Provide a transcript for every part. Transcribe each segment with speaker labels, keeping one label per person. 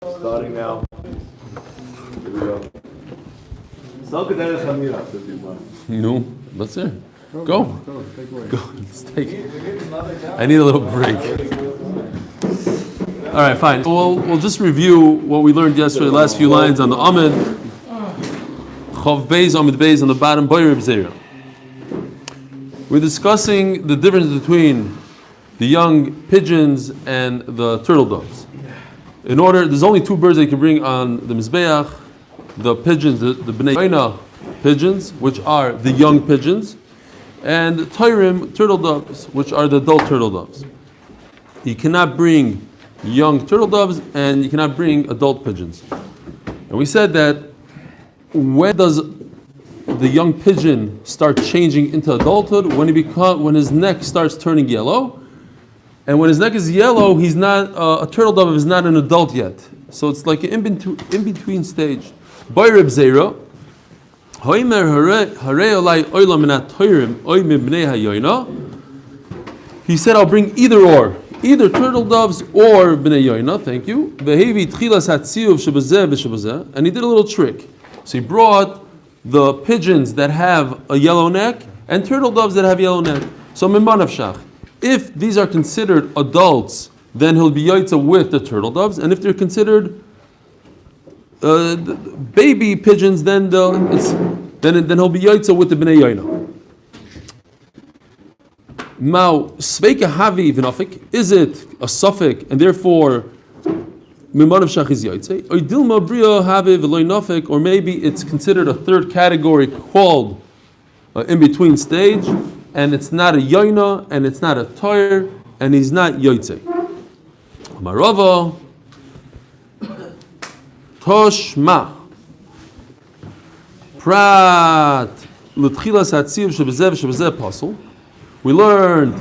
Speaker 1: Starting now. Here we go.
Speaker 2: No, that's it. Go. Let's take it. I need a little break. All right, fine. We'll just review what we learned yesterday, the last few lines on the Amid. Chav Beis, Amid Beis on the bottom, Boyer B'Zeira. We're discussing the difference between the young pigeons and the turtle doves. There's only two birds that you can bring on the Mizbeach, the pigeons, the Bnei Yoina pigeons, which are the young pigeons, and the Tairim turtle doves, which are the adult turtle doves. You cannot bring young turtle doves and you cannot bring adult pigeons. And we said that when does the young pigeon start changing into adulthood? When his neck starts turning yellow. And when his neck is yellow, he's not a turtle dove is not an adult yet. So it's like an in-between stage. Boyer B'Zeira. He said, I'll bring either or. Either turtle doves or Bnei Yoina, thank you. And he did a little trick. So he brought the pigeons that have a yellow neck and turtle doves that have yellow neck. So Mimanavshach. If these are considered adults, then he'll be yaitza with the turtle doves, and if they're considered baby pigeons, then he'll be yaitza with the Bnei Yoina. Now, sveika havi v'nafik, is it a suffix, and therefore mimanav shach is yaitze? Or dilma bria havi v'loy nafik, or maybe it's considered a third category called in between stage. And it's not a yoina, and it's not a toyer, and he's not yoitze. Marava toshma prat l'tchilas hatziv shebezev shebezev pasul. We learned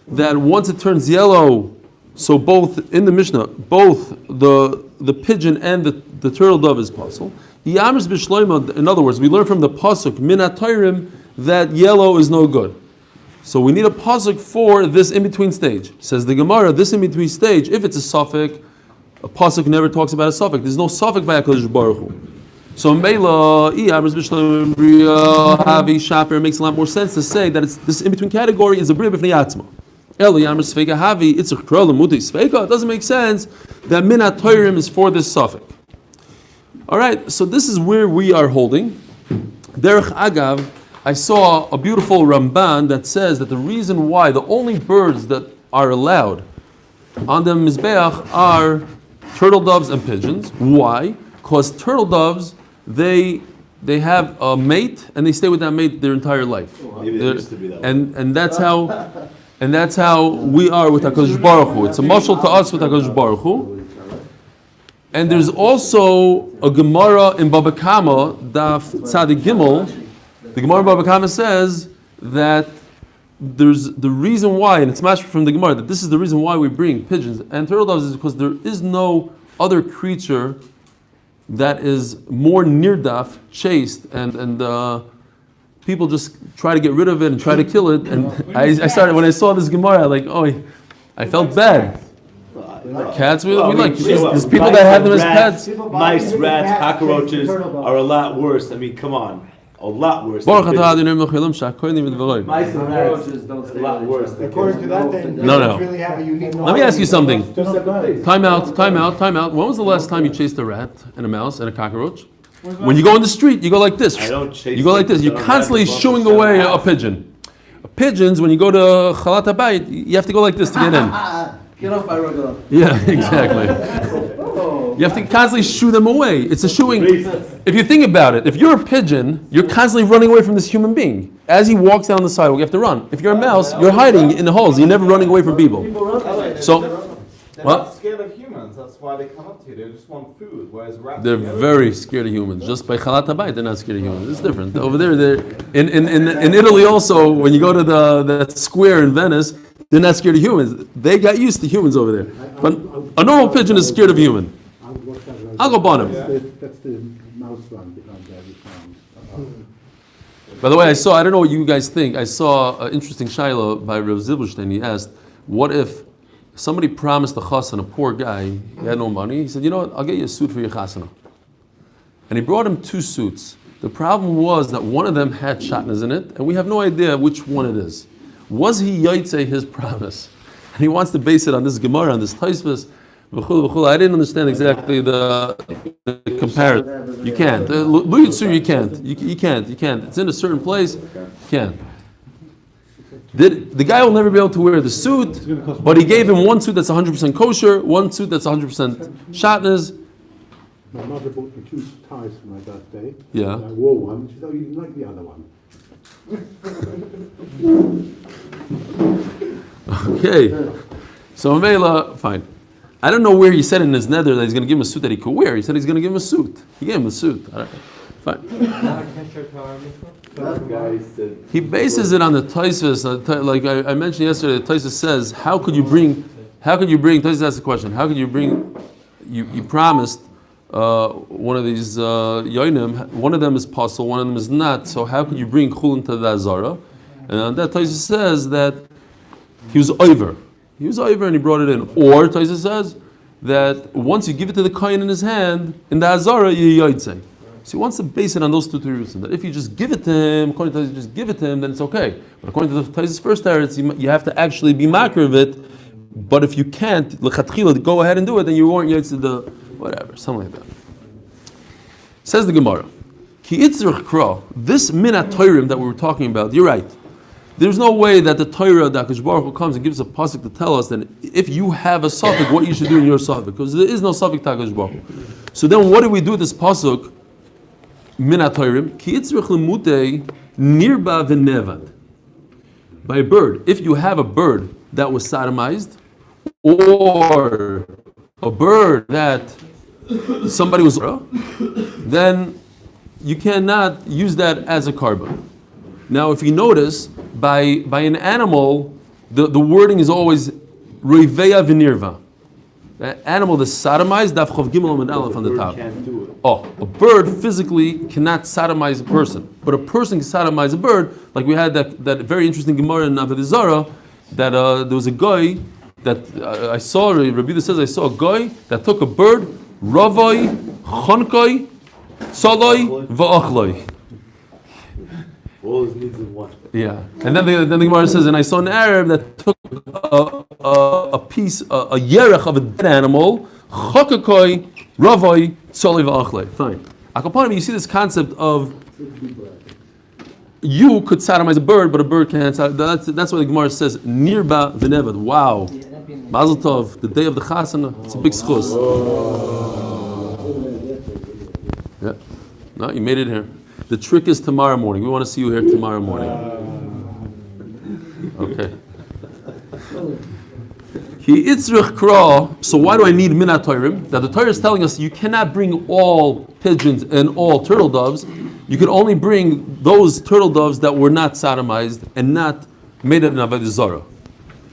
Speaker 2: that once it turns yellow, so both in the Mishnah, both the pigeon and the turtle dove is pasul. Yamris b'shloima. In other words, we learn from the pasuk min hatoyrim that yellow is no good. So we need a pasuk for this in-between stage. Says the Gemara, this in-between stage, if it's a suffix, a pasuk never talks about a suffix. There's no suffix by HaKadosh Baruch Hu. So Mela, Havi Shaper makes a lot more sense to say that it's this in-between category is a Bria B'fnei Atzma. Eli Amr Sveika Havi, it's a Krol Muti Sveika. It doesn't make sense that Min HaToyrim is for this suffix. All right, so this is where we are holding. Derech Agav, I saw a beautiful Ramban that says that the reason why the only birds that are allowed on the Mizbeach are turtle doves and pigeons. Why? Because turtle doves, they have a mate and they stay with that mate their entire life.
Speaker 1: Maybe they used to be that way.
Speaker 2: And that's how we are with HaKadosh Baruch Hu. It's a mashal to us with HaKadosh Baruch Hu. And there's also a Gemara in Baba Kama, Daf Tzadik Gimel. The Gemara Baba Kama says that there's the reason why, and it's mashed from the Gemara, that this is the reason why we bring pigeons and turtle doves is because there is no other creature that is more nirdaf, chaste, and people just try to get rid of it and try to kill it. And I started, when I saw this Gemara, I felt bad. Cats, we like. There's people that have them as pets.
Speaker 1: Mice, rats, cockroaches are a lot worse. I mean, come on. A lot worse.
Speaker 3: Mice and roaches don't stay.
Speaker 1: A lot worse.
Speaker 4: According to that, then
Speaker 2: No.
Speaker 4: really have a unique.
Speaker 2: Let me ask you something. Time out. When was the last time you chased a rat and a mouse and a cockroach? When you go in the street, you go like this.
Speaker 1: I don't chase.
Speaker 2: You go like this. You're constantly shooing away a pigeon. Pigeons, when you go to Chalat HaBayit, you have to go like this to get in.
Speaker 3: Get off my road.
Speaker 2: Yeah, exactly. You have to constantly shoo them away. It's a shooing. If you think about it, if you're a pigeon, you're constantly running away from this human being. As he walks down the sidewalk, you have to run. If you're a mouse, you're hiding in the holes. You're never running away from people. So,
Speaker 5: They're
Speaker 2: what?
Speaker 5: not scared of humans. That's why they come up to you. They just want food. Whereas rats,
Speaker 2: They're very scared of humans. Just by Chalat HaBayit, they're not scared of humans. It's different. Over there, they're in Italy also. When you go to that square in Venice, they're not scared of humans. They got used to humans over there. But a normal pigeon is scared of human. I'll go on him.
Speaker 4: That's the mouse one.
Speaker 2: By the way, I don't know what you guys think. I saw an interesting shaila by Rav Zilberstein. He asked, what if somebody promised a chassan, a poor guy, he had no money. He said, you know what, I'll get you a suit for your chasana. And he brought him 2 suits. The problem was that one of them had shatnez in it, and we have no idea which one it is. Was he yaitze his promise? And he wants to base it on this Gemara, on this Taisvus. I didn't understand exactly the comparison. You can't. You can't. You can't. It's in a certain place. You can't. The guy will never be able to wear the suit, but he gave him one suit that's 100% kosher, one suit that's 100% shatnez.
Speaker 4: My mother bought me 2 ties for my birthday.
Speaker 2: Yeah.
Speaker 4: I wore one. She said, oh, you didn't like the other one.
Speaker 2: Okay. So Mela, fine. I don't know where he said in his nether that he's going to give him a suit that he could wear. He said he's going to give him a suit. He gave him a suit. Fine. He bases it on the Taisvus. Like I mentioned yesterday, the Taisvus says, how could you bring, Taisvus asked the question, how could you bring, you promised one of these yoinim, one of them is pasul, one of them is not, so how could you bring Chulin to the Azara? And on that Taisvus says that he was over. He was over and he brought it in. Or Taisvus says that once you give it to the kohen in his hand, in the Azara, you yoitze. So he wants to base it on those 2 reasons. That if you just give it to him, according to Taisvus, just give it to him, then it's okay. But according to the Taisvus first teretz, you have to actually be makar of it. But if you can't, lechatchila, go ahead and do it, then you won't yoitze the whatever, something like that. Says the Gemara, Ki itzrich kra, this minat Torah that we were talking about, you're right. There's no way that the Torah, that HaKadosh Baruch Hu comes and gives a pasuk to tell us that if you have a suffix, what you should do in your suffix, because there is no suffix to HaKadosh Baruch Hu. So then what do we do with this pasuk, minat Torah? Ki itzrich lemutei nirba v'nevad. By a bird. If you have a bird that was sodomized, or a bird that somebody was, then you cannot use that as a carbon. Now, if you notice, by an animal, the wording is always roiveya v'nirva. The animal that's sodomized, daf chav gimel amud aleph on the top. Oh, a bird physically cannot sodomize a person, but a person can sodomize a bird. Like we had that very interesting Gemara in Avodah Zarah, that there was a guy that I saw. Rabbi says I saw a guy that took a bird, ravoi, chonkoi, tzaloi, va'achloi.
Speaker 1: All his needs in one.
Speaker 2: Yeah, and then the Gemara says, and I saw an Arab that took a piece, a yerech of a dead animal, chokakoi, ravoi, tzaloi, va'achloi. Fine. Akaponim, you see this concept of you could sodomize a bird, but a bird can't. That's why the Gemara says nirba v'nevad. Wow, Mazel Tov, the day of the Chasana. It's a big schus. Yeah, no, you made it here. The trick is tomorrow morning. We want to see you here tomorrow morning. Okay. He itzrich kra. So why do I need minat Torah? That the Torah is telling us you cannot bring all pigeons and all turtle doves. You could only bring those turtle doves that were not sodomized and not made it in Avodah Zarah.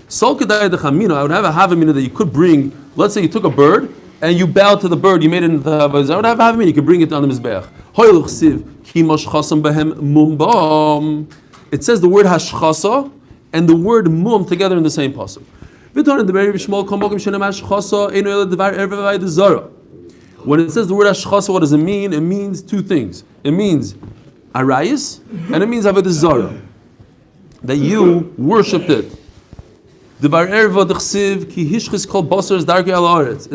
Speaker 2: So kedai dechamina, I would have a havamina that you could bring. Let's say you took a bird and you bowed to the bird, you made it into Avodah Zarah. I would have a havamina. You could bring it on the mizbeach. It says the word hashchasa and the word mum together in the same pasuk. When it says the word hashchasa, what does it mean? It means 2 things. It means arayis and it means avodah zarah, that you worshipped it. It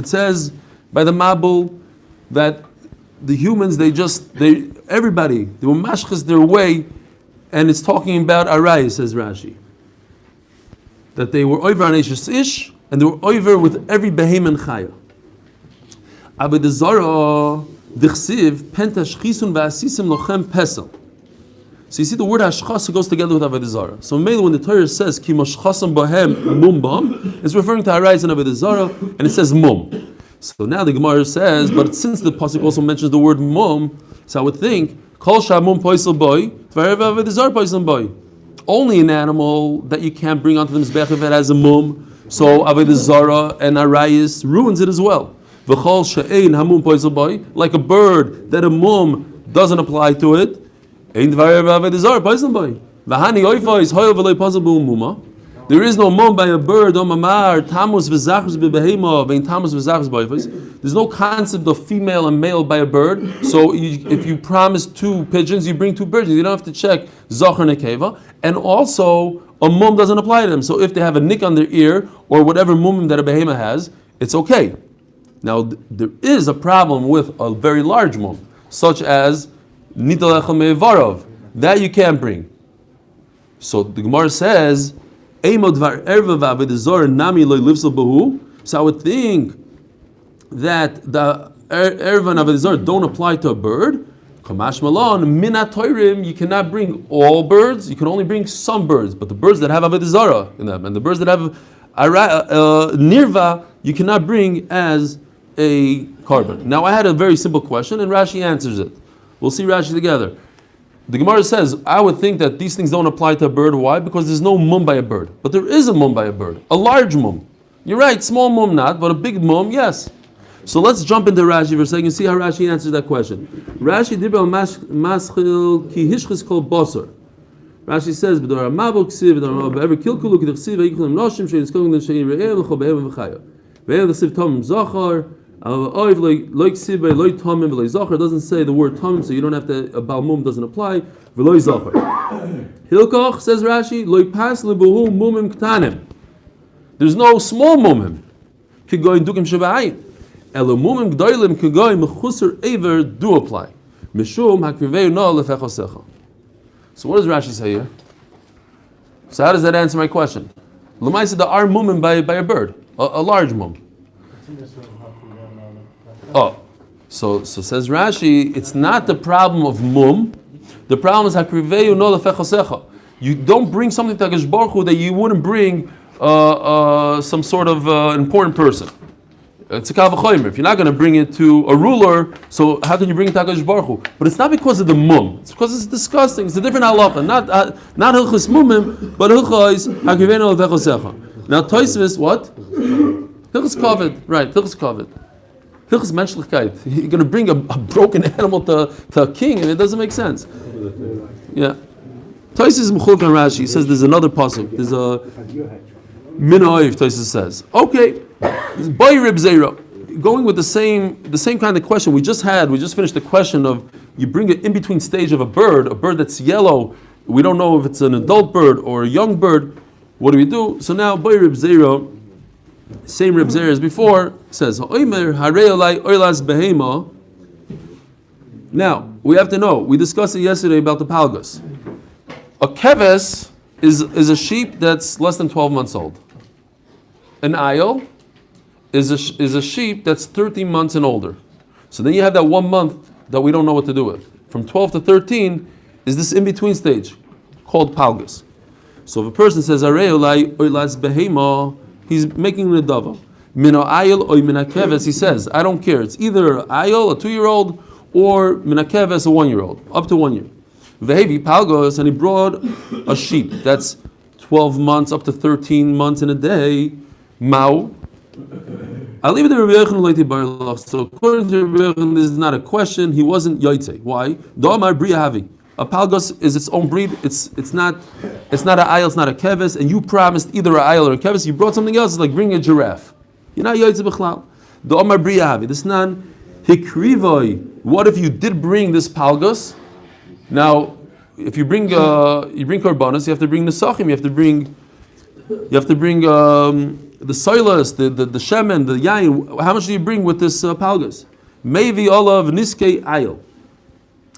Speaker 2: says by the Mabul that the humans, everybody, they were mashchas their way, and it's talking about arayis, says Rashi. That they were over on ish, and they were over with every behemoth chaya. Avodah Zarah, dichsiv, pentash chisun v'asisim lochem pesel. So you see the word hashchasa goes together with Avodah Zarah. So mainly when the Torah says ki mashchasam bahem mumbam, it's referring to arayis and Avodah Zarah, and it says mum. So now the Gemara says, but since the pasuk also mentions the word mum, so I would think kol shamum poisel boy, v'erev Avodah Zarah poisel boy. Only an animal that you can't bring onto the mizbech if it has a mum. So Avodah Zarah and arayis ruins it as well. V'chol she'ein hamum poisel boy, like a bird that a mum doesn't apply to it. Ein dvarev Avodah Zarah poisel boy. V'hani oifa is hoyel v'loy poisel b'umuma. There is no mum by a bird, tamus v'zachrus b'behema, vein tamus v'zachrus b'oifos. There's no concept of female and male by a bird. So if you promise 2 pigeons, you bring 2 pigeons. You don't have to check zachar nekeva. And also, a mum doesn't apply to them. So if they have a nick on their ear, or whatever mum that a behema has, it's okay. Now, there is a problem with a very large mum, such as nital echel me'varov. That you can't bring. So the Gemara says, so I would think that the erva and avedizor don't apply to a bird. Kamash malon minatoirim, you cannot bring all birds. You can only bring some birds, but the birds that have avedizara in them and the birds that have nirva, you cannot bring as a carbon. Now I had a very simple question, and Rashi answers it. We'll see Rashi together. The Gemara says, I would think that these things don't apply to a bird. Why? Because there's no mum by a bird. But there is a mum by a bird. A large mum. You're right, small mum not, but a big mum, yes. So let's jump into Rashi for a second and see how Rashi answers that question. Rashi dibel maschil ki hishchis kol basar. Rashi says, b'dor amabok ksiv, b'dor amabok kilkulu ki d'chsiv ha'yichlim noshim she'in skogin den she'in re'em l'chol be'em v'chaya. Be'em d'chsiv tom zachar. Doesn't say the word tamim, so you don't have to. A balmum doesn't apply. Hilkoch says Rashi, there's no small mumim. Do apply. So what does Rashi say here? So how does that answer my question? L'maisa there are mumim by a bird, a large mum. Oh, so says Rashi, it's not the problem of mum. The problem is hakriveu no lefechosecha. You don't bring something to Hakadosh Baruch Hu that you wouldn't bring some sort of important person. It's a kavachoymer. If you're not going to bring it to a ruler, so how can you bring it to Hakadosh Baruch Hu? But it's not because of the mum. It's because it's disgusting. It's a different halacha. Not hilchos mumim, but hilchos hakriveu no lefechosecha. Now Tosfos, what? Hilchos kavod, right? Hilchos kavod. Hilchos menschlichkeit. You're going to bring a broken animal to a king, and it doesn't make sense. Yeah. Tosfos Mechulk on Rashi. He says there's another pasuk. There's a Minaoiv. Tosfos says, okay, Boy Rib Zera. Going with the same kind of question we just had. We just finished the question of you bring an in between stage of a bird that's yellow. We don't know if it's an adult bird or a young bird. What do we do? So now Boy Rib Zera. Same Reb Zer as before, says, Now, we have to know, we discussed it yesterday about the palgus. A keves is a sheep that's less than 12 months old. An ayil is a sheep that's 13 months and older. So then you have that 1 month that we don't know what to do with. From 12 to 13 is this in-between stage called palgus. So if a person says, he's making an adava. Mina ayil or mina keves, he says, I don't care. It's either ayil, a 2-year-old, or mina keves, a 1-year-old, up to 1 year. Vehevi palgos, and he brought a sheep that's 12 months up to 13 months in a day. Mau. I'll leave it to Rabbi Yochanan. So according to Rabbi Yochanan, this is not a question. He wasn't yaitze. Why? Do'amar bria havi. A palgos is its own breed. It's not an ayil, it's not a keves, and you promised either an ayil or a keves. You brought something else. It's like bringing a giraffe. You're not yoytze b'chlal. The omar bria havi. This nan hikrivoi. What if you did bring this palgos? Now, if you bring korbanos, you have to bring the sachim. You have to bring the soilas, the shemen, the yain. How much do you bring with this palgos? Maybe olav niskei ayil.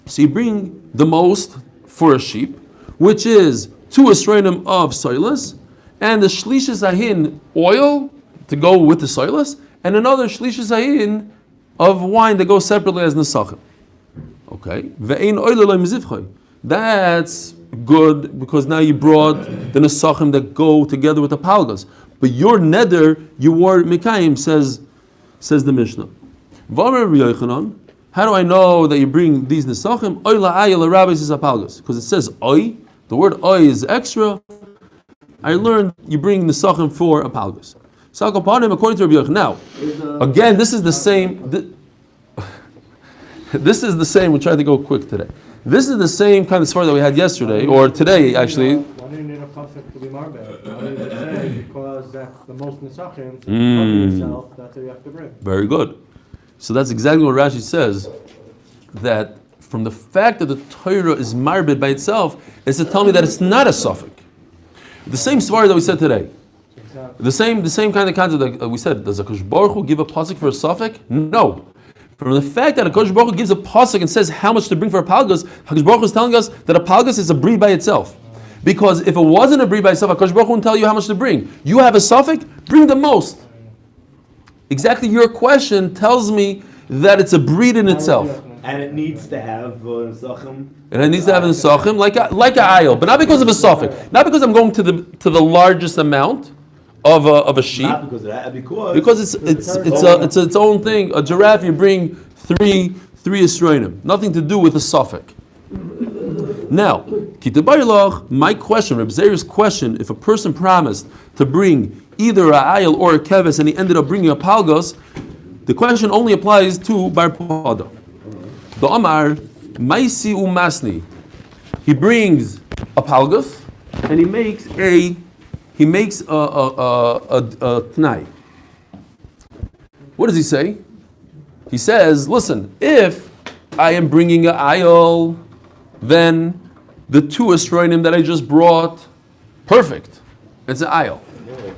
Speaker 2: So you bring the most for a sheep, which is 2 esronim of soilas, and the shlishas ahin oil to go with the soilas, and another shlishas ahin of wine that goes separately as nesachim. Okay, ve'ein oil mizivchay. That's good because now you brought the nesachim that go together with the palgas. But your neder, you were mikayim, says the Mishnah. V'amar Rabbi Yochanan. How do I know that you bring these nesachim? Oy la'ayil rabbis is apalgas, because it says oy. The word oy is extra. I learned you bring nesachim for apalgas. So according to Rabbi Yochanan. Now, again, this is the same. This is the same. We tried to go quick today. This is the same kind of story that we had yesterday, or today actually.
Speaker 4: Why do you need a concept to be marbe? we would say because that's the most nesachim, so
Speaker 2: Mm.
Speaker 4: cover yourself, that's what you have to bring.
Speaker 2: Very good. So that's exactly what Rashi says, that from the fact that the Torah is marbid by itself, is to tell me that it's not a suffix. The same svar that we said today. The same kind of concept that we said. Does a Kosh Baruch Hu give a pasuk for a suffix? No. From the fact that a Kosh Baruch Hu gives a pasuk and says how much to bring for a palgus, Kosh Baruch Hu is telling us that a palgus is a bri by itself. Because if it wasn't a bri by itself, a Kosh Baruch Hu wouldn't tell you how much to bring. You have a suffix, bring the most. Exactly your question tells me that it's a breed in itself.
Speaker 1: And it needs to have Sachem.
Speaker 2: And it needs to have a sachem like a ayil, but not because of a suffix. Not because I'm going to the largest amount of a sheep.
Speaker 1: Not because of that,
Speaker 2: Because it's its own thing. A giraffe, you bring three esronim. Nothing to do with a suffix. Now, my question, Reb Zer's question, if a person promised to bring either a ayil or a keves and he ended up bringing a palgos, the question only applies to bar pada. The Amar, Maisi Umasni. He brings a palgus and he makes a t'nai. What does he say? He says, listen, if I am bringing an ayol, then the two estroinim that I just brought, perfect. It's an ayol.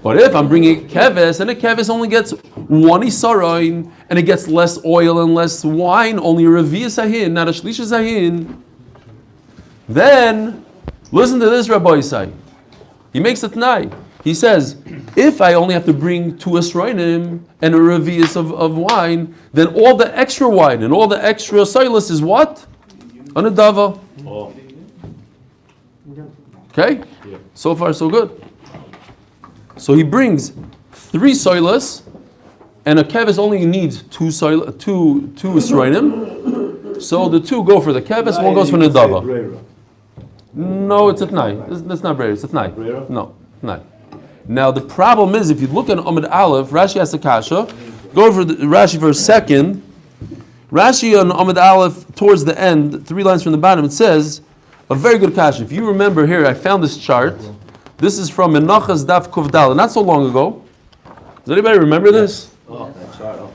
Speaker 2: But if I'm bringing a keves, and a keves only gets one isaroin, and it gets less oil and less wine, only a revi'ah sahin, not a shlisha sahin, then, listen to this, Rabbi Isai. He makes a t'nai. He says, if I only have to bring two esroinim and a revi'ah of wine, then all the extra wine and all the extra soilus is what? An adava.
Speaker 1: Oh.
Speaker 2: Okay?
Speaker 1: Yeah.
Speaker 2: So far, so good. So he brings three soilus, and a keves only needs two esroinim. So the two go for the keves, one goes for the dava. No, it's a t'nai. That's not brera. It's a t'nai. No, t'nai. Now the problem is, if you look at Amud Aleph, Rashi has a kasha. Go over Rashi for a second. Rashi on Amud Aleph, towards the end, 3 lines from the bottom, it says a very good kasha. If you remember here, I found this chart. This is from Menachas Daf Kuvdal, not so long ago. Does anybody remember this?
Speaker 1: Oh, that chart. Oh.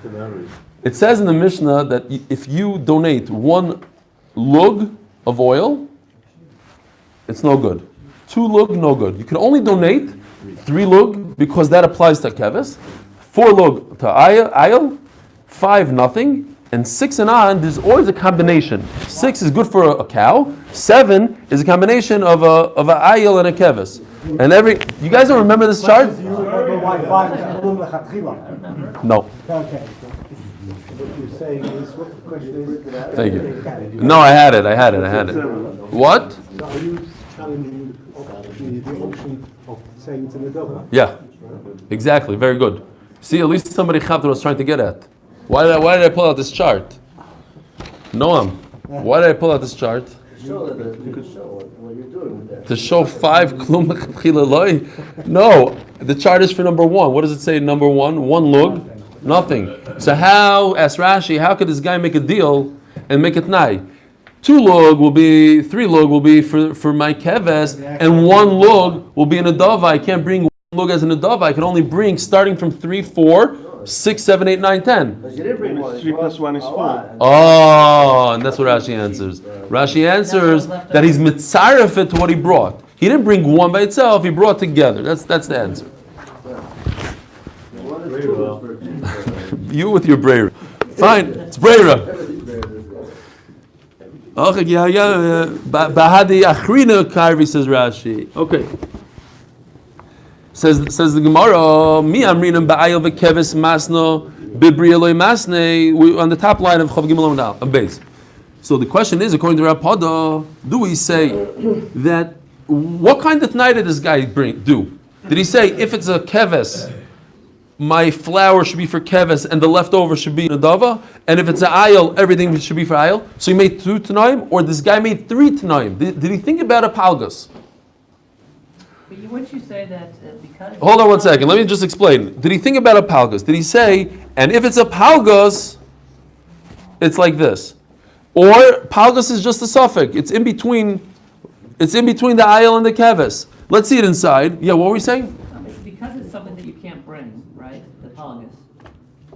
Speaker 1: Good memories.
Speaker 2: It says in the Mishnah that if you donate 1 lug of oil, it's no good. 2 lug, no good. You can only donate 3 lug because that applies to keves, 4 lug to ayil, 5 nothing, and 6 and on, there's always a combination. 6 is good for a cow, 7 is a combination of a ayil and a keves. And you guys don't remember this chart? No.
Speaker 4: Okay. What you're saying is, what the question is?
Speaker 2: Thank you. No, I had it. What?
Speaker 4: So are you challenging the option of saying it's an adava?
Speaker 2: Yeah, exactly. Very good. See, at least somebody Chavdar was trying to get at. Why did I pull out this chart? Noam, why did I pull out this chart? To show 5 klum l'chileloi? No, the chart is for number 1. What does it say? Number 1, 1 lug, nothing. So ask Rashi, how could this guy make a deal and make it nai? 3 lug will be for my keves, and 1 lug will be an adava. I can't bring 1 lug as an adava. I can only bring starting from 3, 4, 6, 7, 8, 9, 10.
Speaker 3: Because you didn't bring one.
Speaker 5: 3 plus 1 is 4.
Speaker 2: Oh, and that's what Rashi answers. Rashi answers that he's mitzaref it to what he brought. He didn't bring 1 by itself, he brought together. That's the answer. You with your brera. Fine, it's brera. Bahadi achrina karvi, says Rashi. Okay. Says the Gemara, mi amrinam ba'ayil v'keves masno bibri eloi masne, on the top line of Chav Gimel Amud Aleph, base. So the question is, according to Rav Pada, do we say that what kind of t'nai did this guy do? Did he say if it's a keves, my flour should be for keves and the leftover should be nadava, and if it's an ayil, everything should be for ayil? So he made 2 t'naim, or this guy made 3 t'naim? Did he think about a palgus?
Speaker 6: But wouldn't you say that because...
Speaker 2: Hold on one second, let me just explain. Did he think about a palgus? Did he say, and if it's a palgus, it's like this? Or palgus is just a suffix, it's in between the ayil and the keves. Let's see it inside. Yeah, what were we saying?
Speaker 6: Because it's something that you can't bring, right? The polygus.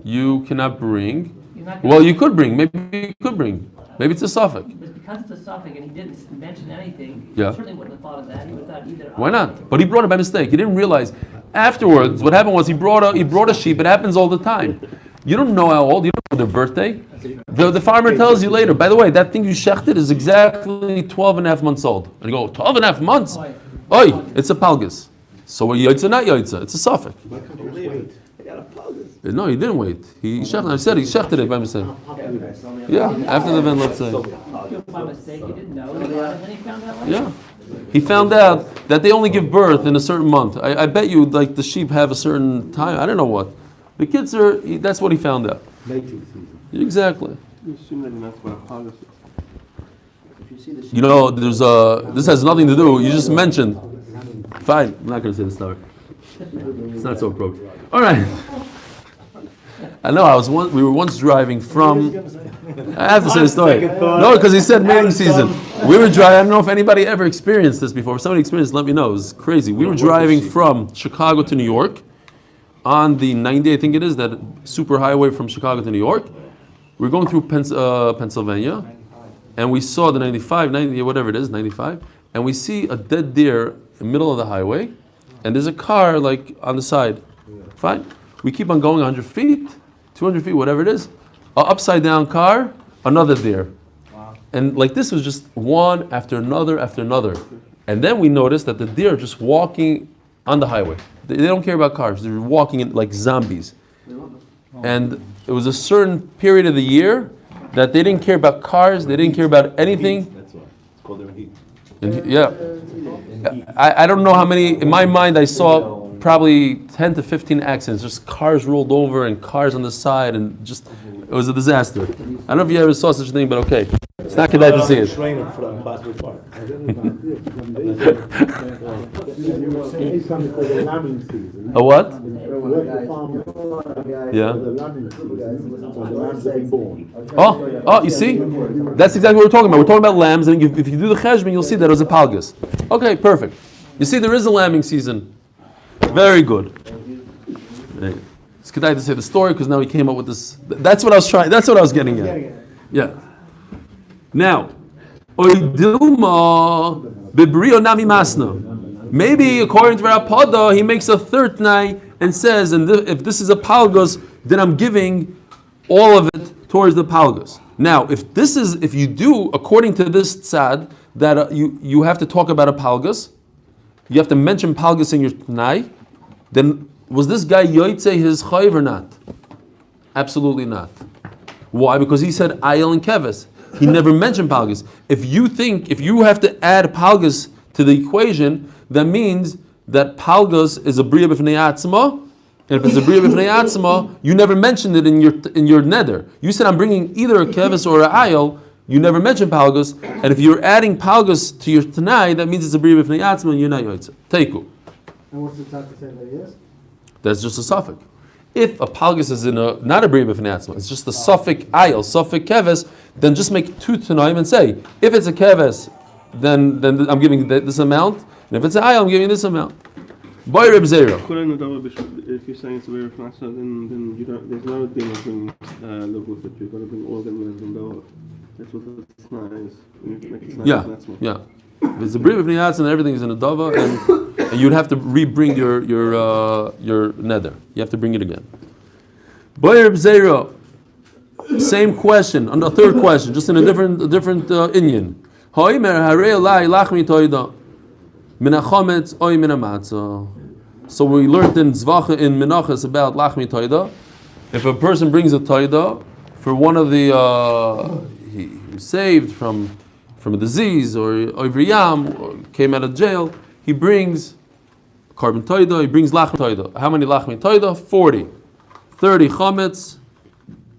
Speaker 2: You cannot bring.
Speaker 6: You're not gonna-
Speaker 2: Well, you could bring. Maybe you could bring. Maybe it's a suffix.
Speaker 6: But because it's a suffix and he didn't mention anything,
Speaker 2: Yeah.
Speaker 6: he certainly wouldn't have thought of that. He would have thought either.
Speaker 2: Why not? But he brought it by mistake. He didn't realize. Afterwards, what happened was he brought a sheep. It happens all the time. You don't know how old. You don't know their birthday. The farmer tells you later. By the way, that thing you shechted is exactly 12 and a half months old. And you go, 12 and a half months? Oi, it's a palgus. So yoitza, not yoitza. It's a suffix. No, he didn't wait. He shechted. I said he shechted it by mistake. Yeah, after the event, let's say.
Speaker 6: By mistake, he didn't know. And then he found out later.
Speaker 2: Yeah. He found out that they only give birth in a certain month. I bet you, like, the sheep have a certain time. I don't know what. The kids are, that's what he found out.
Speaker 4: Mating season.
Speaker 2: Exactly.
Speaker 3: You assume that that's what a polygus is.
Speaker 2: You know, this has nothing to do, you just mentioned. Fine, I'm not going to say the story. It's not so appropriate. All right. I know, we were once driving from, I have to say the story. No, because he said mating season. We were driving, I don't know if anybody ever experienced this before. If somebody experienced it, let me know. It was crazy. We were driving from Chicago to New York on the 90, I think it is, that super highway from Chicago to New York. We were going through Pennsylvania, and we saw the 95, 90, whatever it is, 95, and we see a dead deer in the middle of the highway, and there's a car like on the side. Fine. We keep on going 100 feet, 200 feet, whatever it is. An upside down car, another deer. Wow. And like this was just one after another after another. And then we noticed that the deer are just walking on the highway. They don't care about cars. They're walking in like zombies. And it was a certain period of the year that they didn't care about cars. They didn't care about anything.
Speaker 1: That's why. It's called their heat.
Speaker 2: And yeah. I don't know how many, in my mind I saw probably 10 to 15 accidents. Just cars rolled over and cars on the side and just, it was a disaster. I don't know if you ever saw such a thing, but okay. It's not good to see it.
Speaker 4: It's something called the lambing season.
Speaker 2: A what?
Speaker 4: The farmer,
Speaker 2: Yeah.
Speaker 4: the lambing season, so the lambs are being born.
Speaker 2: Oh, you see? That's exactly what we're talking about. We're talking about lambs, and if you do the cheshbon, you'll see that it was a palgus. Okay, perfect. You see, there is a lambing season. Very good. It's good to say the story because now he came up with this. That's what I was trying. That's what I was getting at. Yeah. Now, oidilma bibrio nami masna. Maybe according to Rapada, he makes a third night and says, and if this is a palgus, then I'm giving all of it towards the palgus. Now, if you do according to this tzad that you have to talk about a palgus, you have to mention palgus in your tnai, then was this guy yoitze his chayiv or not? Absolutely not. Why? Because he said ayel and keves. He never mentioned palgus. If you have to add palgus to the equation, that means that palgus is a bria b'fnei atzma, and if it's a bria b'fnei atzma, you never mentioned it in your neder. You said I'm bringing either a keves or a ayel. You never mentioned palgus, and if you're adding palgus to your tanai, that means it's a bria b'fnei atzma, and you're not yoitze. Teiku.
Speaker 4: And what's the time to say that he is?
Speaker 2: That's just a suffix. If a palgus is not a bria b'fnei atzma, it's just a suffix ayel, suffix keves, then just make two tanaim and say, if it's a keves, then I'm giving this amount, and if it's an ayel, I'm giving this amount. Boy Reb Zera.
Speaker 3: If you're saying it's a very fast, then you don't. There's no thing of bringing levels that you've got to bring organ and go. That's what it's nice.
Speaker 2: Yeah. If it's a bria b'fnei atzma, and everything is in a dava, and you'd have to re-bring your neder. You have to bring it again. Boy Reb Zera. Same question, on the third question, just in a different inyan. So we learned in Zvacha in Menachas about lachmi toida. If a person brings a toida for one of the he was saved from a disease or Ivriyam or came out of jail, he brings carbon toida, he brings lachmi toida. How many lachmi toida? 40. 30 chametz,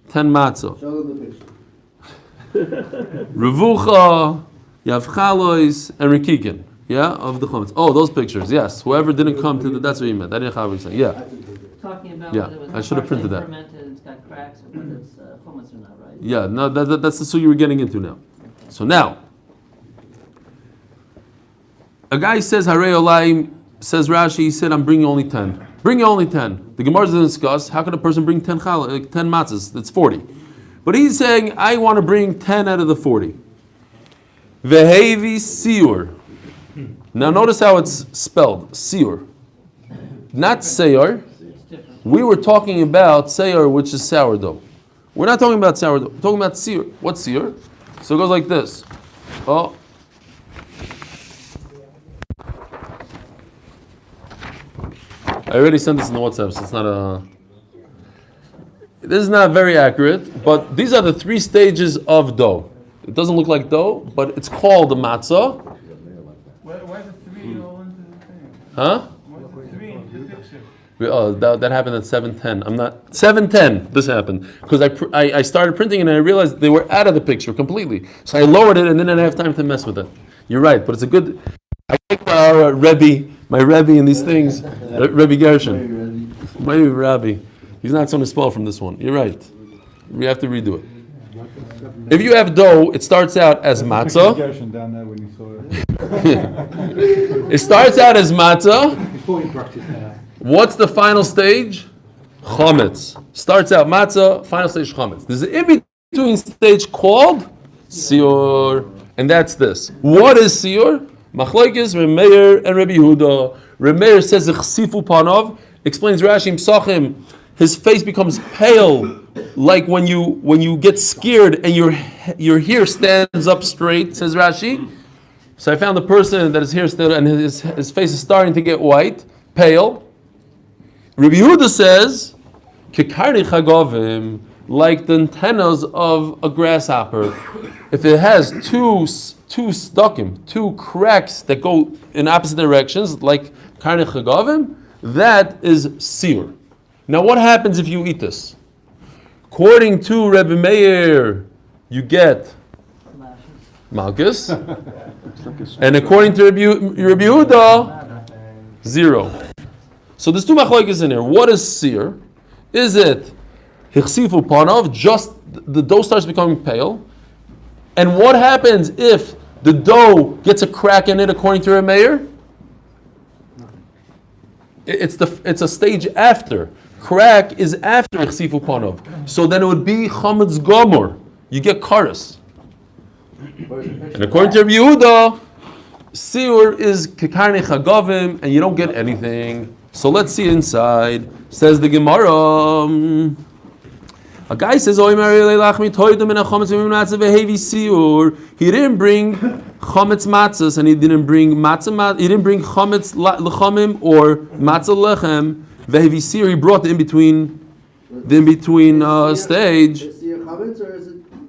Speaker 2: 10 matzah.
Speaker 3: Show them the picture.
Speaker 2: Revucha, Yavchalois, and Rikikin. Yeah, of the chametz. Oh, those pictures. Yes, whoever didn't come to that's what you meant. I didn't have what you saying. Yeah.
Speaker 6: Talking about
Speaker 2: Yeah,
Speaker 6: whether it was
Speaker 2: I should have printed that.
Speaker 6: fermented and it's got cracks, or whether it's hummus or not, right?
Speaker 2: Yeah, no, that's the suit you were getting into now. So now, A guy says, Harei Olaim, says Rashi, he said, I'm bringing only 10. Bring only 10. The Gemara doesn't discuss, how can a person bring 10 matzahs? That's 40. But he's saying, I want to bring 10 out of the 40. Vehevi siur. Now notice how it's spelled, siur. Not seyar. We were talking about seyar, which is sourdough. We're not talking about sourdough. We're talking about siur. What's siur? So it goes like this. Oh. I already sent this in the WhatsApp, so it's not a... This is not very accurate, but these are the 3 stages of dough. It doesn't look like dough, but it's called a matzah.
Speaker 7: Why the 3 all into the thing?
Speaker 2: Huh?
Speaker 7: Why the 3 into the picture?
Speaker 2: Oh, that happened at 7:10. I'm not 7:10. This happened because I started printing and I realized they were out of the picture completely. So I lowered it and then I didn't have time to mess with it. You're right, but it's a good. I think our my Rebbe in these things, Rebbe Gershon, my Rabbi. He's not so to spell from this one. You're right. We have to redo it. If you have dough, it starts out as matzah. It starts out as matzah.
Speaker 4: Before you practice now.
Speaker 2: What's the final stage? Chametz. Starts out matzah, final stage chametz. There's an in-between stage called siur, and that's this. What is siur? Machlokes Reb Meir and Rabbi Yehuda. Reb Meir says chsifu panov. Explains Rashi Psachim. His face becomes pale, like when you get scared and your hair stands up straight. Says Rashi. So I found the person that his hair stood and his face is starting to get white, pale. Rabbi Yehuda says, "Kekarni chagovim," like the antennas of a grasshopper. If it has two stuckim, 2 cracks that go in opposite directions, like karni chagovim, that is siur. Now, what happens if you eat this? According to Rebbe Meir, you get malchus, and according to Rabbi Yehuda, 0. So there's 2 machlokes in here. What is seer? Is it hichsifu panav, just the dough starts becoming pale? And what happens if the dough gets a crack in it according to Rebbe Meir? It's a stage after. Crack is after hichsifu panav. So then it would be chametz gomor. You get karas. And according to Rabbi Yehuda, seer is kekarni chagavim, and you don't get anything. So let's see inside. Says the Gemara. A guy says, he didn't bring chametz matzahs and he didn't bring matzah. He didn't bring chametz lechamim or matzah lechem. Vehevisir, he brought the in between stage.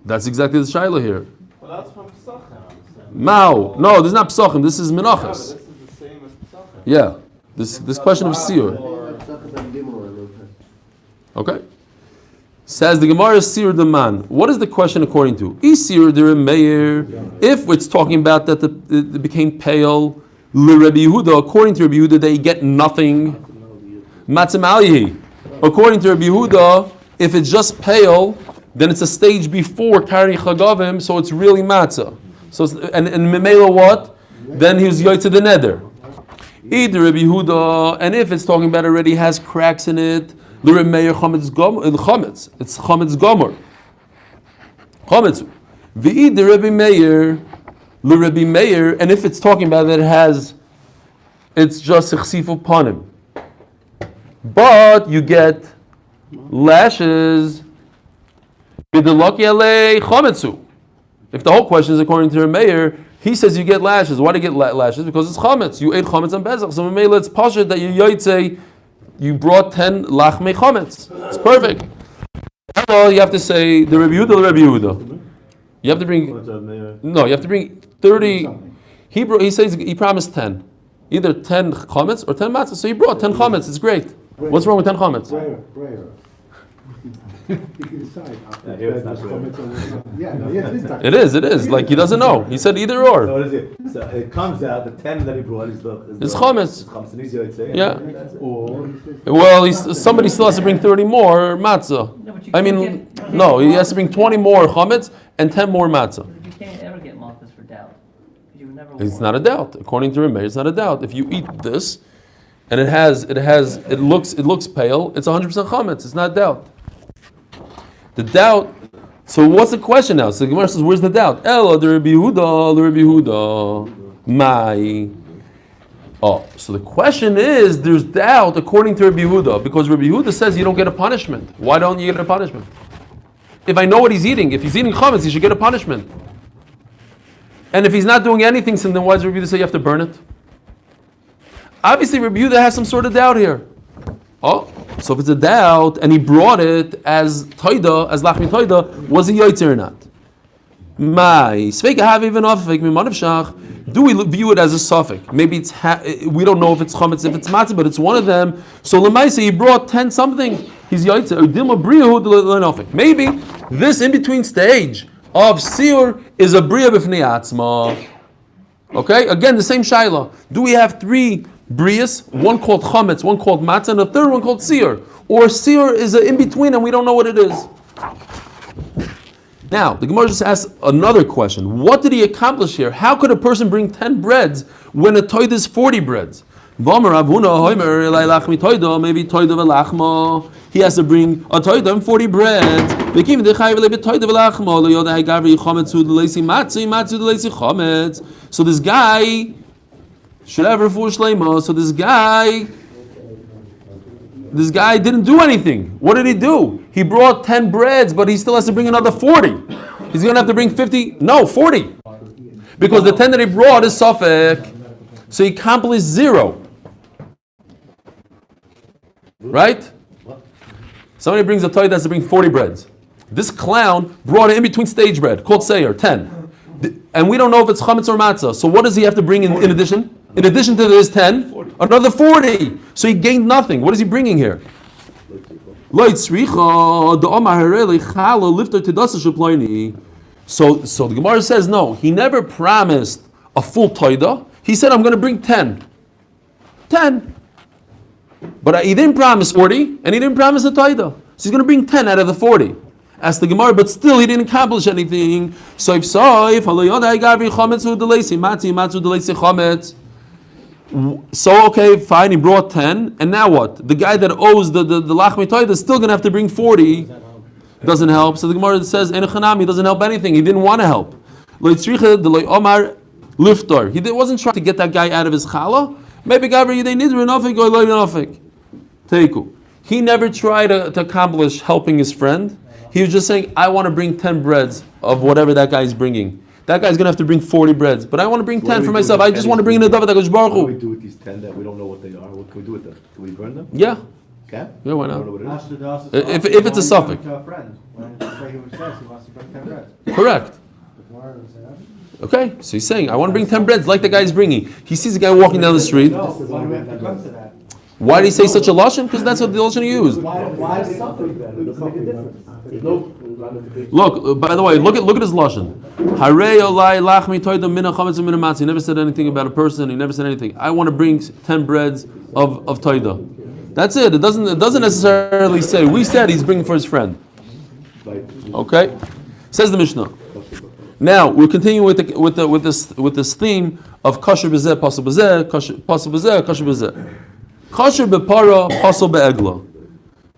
Speaker 2: That's exactly the shaila here.
Speaker 5: Well, that's from Pesachim.
Speaker 2: Mao. No, this is not Pesachim. This is Menachos.
Speaker 5: This is the same as Pesachim.
Speaker 2: Yeah. This question of Siyur. Okay. Says the Gemara Siyur the man. What is the question according to? Is Siyur the Meir? If it's talking about that it became pale, Rabbi Yehuda, according to Rabbi Yehuda, they get nothing. Matzah. According to Rabbi Yehuda, if it's just pale, then it's a stage before Kari Chagavim, so it's really matzah. So and Memela what? Then he was Yoytze the Neder. Either Rabbi Yehuda, and if it's talking about already has cracks in it, L'Reb Meir chametz. It's chametz gomor. Chametz. V'either Rabbi Meir, L'Rabbi Meir, and if it's talking about that it's just chsifu panim. But you get lashes. If the whole question is according to Rabbi Meir, he says you get lashes. Why do you get lashes? Because it's chametz. You ate chametz and bezach. So maybe let's pashut that you yoytze. You brought 10 lachmei chametz. It's perfect. Well, you have to say the Rabbi Yehuda. You have to bring. No, you have to bring 30. He says he promised 10. Either 10 chametz or 10 matzah. So he brought 10 chametz. It's great. What's wrong with 10 chametz?
Speaker 4: Prayer. You can decide after
Speaker 2: It is. Like he doesn't know. He said either or.
Speaker 1: So what is it? So it comes out, the 10 that he brought is
Speaker 2: It's chametz.
Speaker 1: It's chametz, and easier to say.
Speaker 2: Yeah. Well, somebody still has to bring 30 more matzah. No, he has to bring 20 more chametz and 10 more matzah.
Speaker 6: You can't ever get malchus for doubt. You would
Speaker 2: It's not a doubt. According to Rimei, it's not a doubt. If you eat this, and it looks pale, it's 100% chametz. It's not a doubt. The doubt. So what's the question now? So the Gemara says, where's the doubt? Elo the Rabbi Yehuda, my. Oh, so the question is, there's doubt according to Rabbi Yehuda, because Rabbi Yehuda says you don't get a punishment. Why don't you get a punishment? If I know what he's eating, if he's eating chametz, he should get a punishment. And if he's not doing anything, so then why does Rabbi Yehuda say you have to burn it? Obviously, Rabbi Yehuda has some sort of doubt here. Oh, so if it's a doubt, and he brought it as toida, as lachmi toida, was he yaitzer or not? Do we view it as a suffix? Maybe it's we don't know if it's chametz, if it's matzah, but it's one of them. So lemaisa, he brought 10 something. He's yaitzer. Maybe this in between stage of siur is a bria b'fnei atzma. Okay, again the same shaila. Do we have 3 brias? One called chametz, one called matzah, and a third one called siur. Or siur is in between, and we don't know what it is. Now, the Gemara just asks another question. What did he accomplish here? How could a person bring 10 breads when a toid is 40 breads? Maybe toida. He has to bring a toida and 40 breads. So this guy should have refuah shleima. So this guy didn't do anything. What did he do? He brought 10 breads, but he still has to bring another 40. He's going to have to bring 50, no, 40. Because the 10 that he brought is suffix. So he accomplished 0. Right? Somebody brings a toy that has to bring 40 breads. This clown brought an in-between stage bread called Seir, 10. And we don't know if it's chametz or matzah. So what does he have to bring in addition? In addition to this 10, 40. Another 40. So he gained nothing. What is he bringing here? So the Gemara says, no, he never promised a full toida. He said, I'm going to bring 10. 10. But he didn't promise 40, and he didn't promise a toida. So he's going to bring 10 out of the 40. Asked the Gemara, but still he didn't accomplish anything. So if so okay, fine, he brought 10, and now what? The guy that owes the lachmi toida is still going to have to bring 40. Doesn't help. So the Gemara says, he doesn't help anything. He didn't want to help. He wasn't trying to get that guy out of his challah. Maybe he never tried to accomplish helping his friend. He was just saying, I want to bring 10 breads of whatever that guy is bringing. That guy's going to have to bring 40 breads. But I want to bring 10 for myself. I just want to bring in a davar HaKadosh Baruch Hu.
Speaker 1: What do we do with these 10 that we don't know what they are? What can we do with them? Can we burn them?
Speaker 2: Yeah.
Speaker 1: Okay?
Speaker 2: Yeah, why not?
Speaker 1: I don't know what it is.
Speaker 2: If it's a suffix. Correct. Okay, so he's saying, I want to bring 10 breads like the guy's bringing. He sees a guy walking down the street. Why did he say such a lashon? Because that's what the lashon he used.
Speaker 4: Why suffering then? It doesn't make a difference.
Speaker 2: Look, by the way, look at his lashon. He never said anything about a person. He never said anything. I want to bring 10 breads of toida. That's it. It doesn't necessarily say. We said he's bringing for his friend. Okay, says the Mishnah. Now we're continuing with this theme of kasher b'zeh, pasel b'zeh, kasher b'zeh, kasher b'zeh. Kasher b'para, pasel be'egla.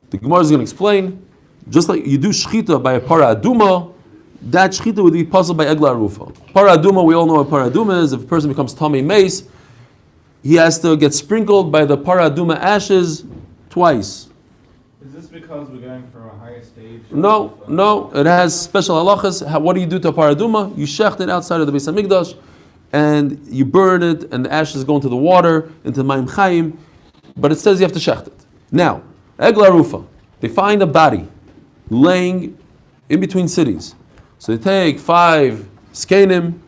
Speaker 2: The Gemara is going to explain. Just like you do shchita by a para aduma, that shchita would be pasel by egla arufa. Para aduma, we all know what para aduma is. If a person becomes tamei mace, he has to get sprinkled by the para aduma ashes twice.
Speaker 7: Is this because we're going from a higher stage?
Speaker 2: No. It has special halachas. What do you do to a para aduma? You shecht it outside of the Beis Hamikdash, and you burn it, and the ashes go into the water, into Mayim Chaim. But it says you have to shecht it. Now, egla arufa. They find a body laying in between cities. So they take 5 skenim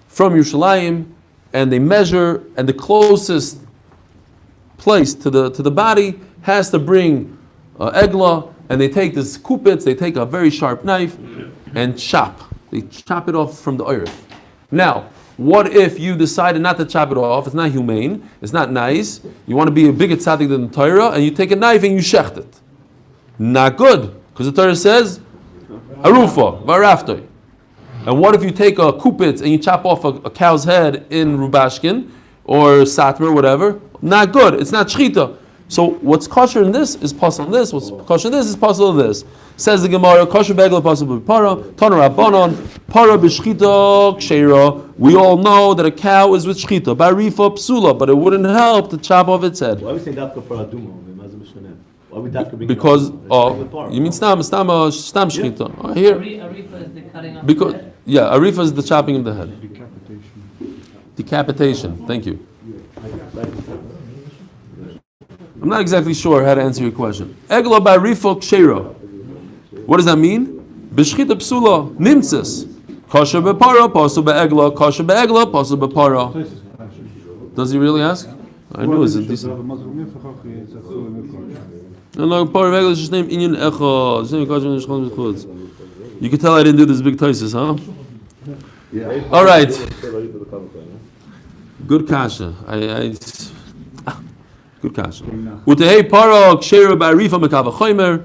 Speaker 2: from Yerushalayim and they measure, and the closest place to the body has to bring egla, and they take this kupitz, they take a very sharp knife and chop. They chop it off from the earth. Now, what if you decided not to chop it off? It's not humane, it's not nice. You want to be a bigger tzaddik than the Torah, and you take a knife and you shecht it. Not good. Because the Torah says, Arufa, Varaftoi. And what if you take a kupitz and you chop off a cow's head in Rubashkin or Satmar, whatever? Not good. It's not shchita. So what's kosher in this is possible in this. What's kosher in this is possible in this. Says the Gemara, kosher begla possible para, toner rabbanon, para b'shchita ksheira. We all know that a cow is with shchita, barifa psula, but it wouldn't help to chop off its head.
Speaker 1: Why are we saying dafka para dumo? Why are we dafka bringing
Speaker 2: Because
Speaker 1: it
Speaker 2: you mean stam shchita. Here,
Speaker 6: Arifa is the cutting off
Speaker 2: because
Speaker 6: the head.
Speaker 2: yeah, arifa is the chopping of the head. Decapitation. Thank you. I'm not exactly sure how to answer your question. Egla barifa ksheira. What does that mean? B'shchita psula nimtzis. Kosher bepara, pasul be'egla. Kosher be'egla, pasul bepara. Does he really ask? I knew it was a decent. You can tell I didn't do this big thesis, huh? All right. Good kasha. Good kasha. Utehei para ksheira ba'arifa mekava chomer.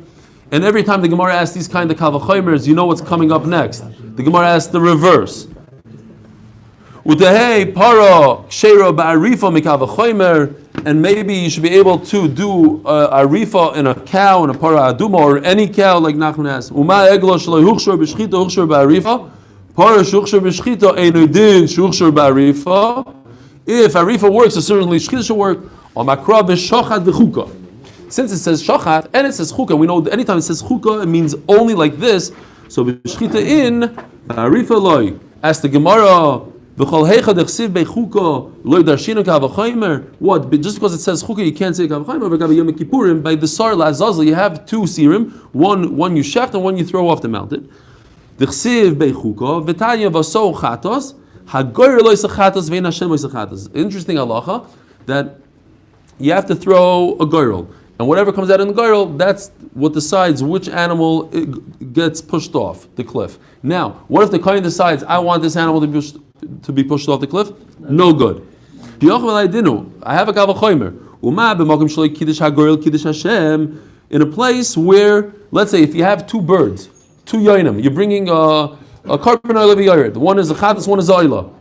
Speaker 2: And every time the Gemara asks these kind of kavachomers, you know what's coming up next. The Gemara asks the reverse. Utehei para ksheira ba'arifa mikavachomer, and maybe you should be able to do arifa in a cow, in a para aduma, or any cow, like Nachman asks. Uma egla shelo huchshor b'shchita huchshor ba'arifa, para shuchshor b'shchita einu din shuchshor ba'arifa. If arifa works, so certainly shchita should work. Or makra b'shochat v'chuka. Since it says shochat and it says chukah, we know that anytime it says chukah, it means only like this. So b'shchita in arifa loy. Ask the Gemara, v'chol heicha dechsiv b'chukah loy darshina kavachaymer. What? But just because it says chukah, you can't say kavachaymer. V'gabi yom kippurim by the sar lazazel, you have two serim, one you shecht and one you throw off the mountain. Dechsiv b'chukah v'tanya v'so chatos hagoyer loy sachatos v'ein Hashem loy sachatos. Interesting halacha that you have to throw a girl. And whatever comes out in the girl, that's what decides which animal gets pushed off the cliff. Now, what if the kohen decides, I want this animal to be pushed off the cliff? No good. I have a kavachomer. In a place where, let's say, if you have two birds, two yoinim, you're bringing a carbon oil of one is a chatas, one is a oila.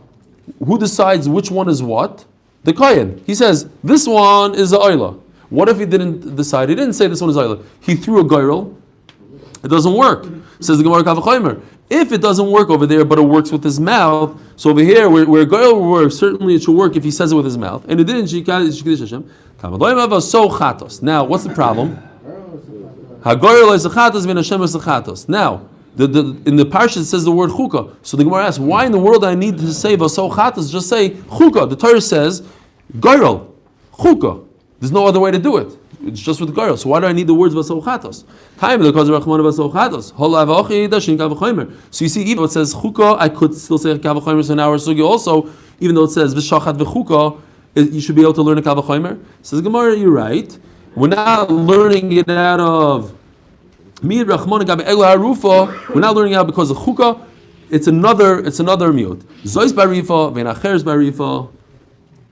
Speaker 2: Who decides which one is what? The kohen. He says, this one is a oila. What if he didn't decide? He didn't say this one is oila. He threw a girl. It doesn't work. Says the Gemara Kavachomer. If it doesn't work over there, but it works with his mouth, so over here, where a girl will work, certainly it should work if he says it with his mouth. And it didn't. Now, what's the problem? Now, in the parsha it says the word chukah. So the Gemara asks, why in the world I need to say vaso chatas? Just say chukah. The Torah says girl, chukah. There's no other way to do it. It's just with girl. So why do I need the words vaso chatas? So you see, even though it says chukah, I could still say kavachomer. So now we're sugi also, even though it says v'shachat v'chukah, you should be able to learn a kavachomer. Says Gemara, you're right. We're not learning it out of we're not learning out because of chukah. It's another miut. Zois barifa, ve'nacheres barifa.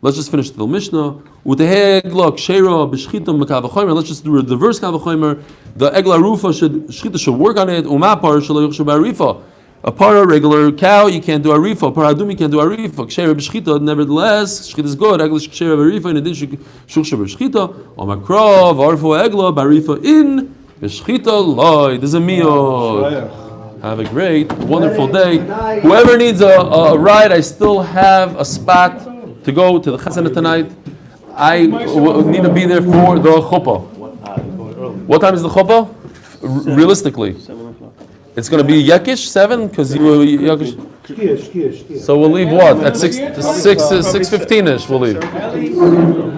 Speaker 2: Let's just finish the Mishnah. Utehegla kshera b'shchita mekavachomer. Let's just do the verse kavachomer. The egla rufa shchita should work on it. Umapar shelo yuchshu barifa. A para regular cow you can't do arifa. Para adum you can't do arifa. Kshera b'shchita nevertheless shchita is good. Egla kshera barifa in addition shuchshu b'shchita. Omakrav arfu egla barifa in. B'shchita loy. This is a meal. Have a great, wonderful day. Whoever needs a ride, I still have a spot to go to the chasana tonight. I need to be there for the chuppah. What time is the chuppah? Realistically,
Speaker 3: 7 o'clock.
Speaker 2: it's going to be Yekish 7 because you were Yekish.
Speaker 4: Shkia.
Speaker 2: So we'll leave what at 6:15ish. We'll leave.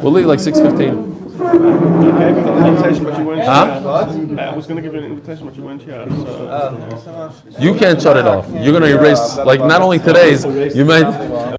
Speaker 2: We'll leave like 6:15.
Speaker 3: I gave you an invitation, but you weren't
Speaker 2: Huh?
Speaker 3: here. I was going to give you an invitation, but you weren't here. So.
Speaker 2: You can't shut it off. You're going to erase like not only today's. You might.